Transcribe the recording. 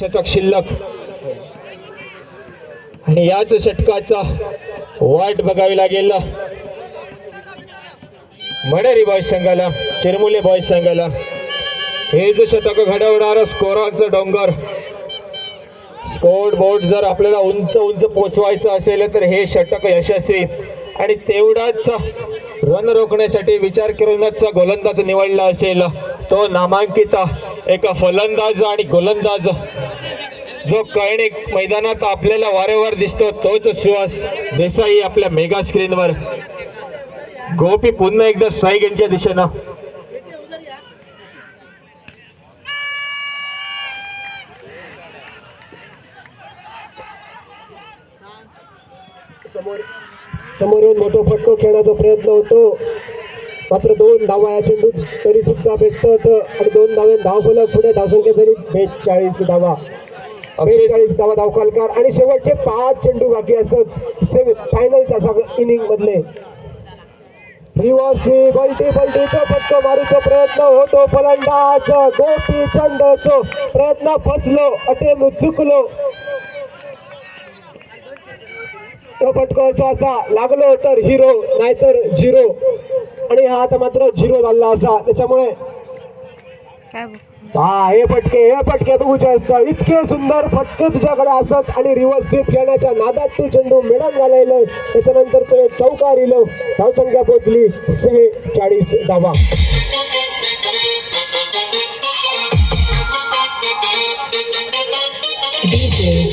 षटक शिल्लक आणि याच षटकाचा वाट बघावी लागेल मणेरी बॉयज संघाला, चिरमुले बॉयज संघाला. हे जे षटक घडवणार स्कोरांचा डोंगर, स्कोर बोर्ड जर आपल्याला उंच उंच पोचवायचं असेल तर हे षटक यशस्वी आणि तेवढाच रन रोखण्यासाठी विचार करूनच गोलंदाज निवडला असेल तो नामांकित एक फलंदाज आणि गोलंदाज जो कळणे मैदानात आपल्याला वारंवार दिसतो तोच सुहास देसाई आपल्या मेगा स्क्रीनवर. गोपी पुन्हा एकदा स्ट्राईक यांच्या दिशेनं. समोरून मोठा फटको खेळण्याचा प्रयत्न होतो, मात्र 2 धावा या चेंडूत तरी सुद्धा भेटतात आणि 2 धावे धावफलक पुढे धावसंख्या तरी 42 धावा. 42 धावा धावकालकार आणि शेवटचे 5 चेंडू बाकी असत फायनलच्या इनिंग मधले. बलटीचा फटको मारूचा प्रयत्न होतो, फलंदाज गोपीचंदचा प्रयत्न फसलो, अटेम चुकलो. तो फटको असा लागलो तर हिरो नाहीतर झिरो आणि हा आता मात्र झिरो झाला असा. त्याच्यामुळे हे फटके बघूचे असतात. इतके सुंदर फटके तुझ्याकडे असत आणि रिव्हर्स स्वीप खेळण्याच्या नादात तू चेंडू मेडन घालायला. त्याच्यानंतर तो चौकार इलो. धावसंख्या पोहोचली 46 धावा. DJ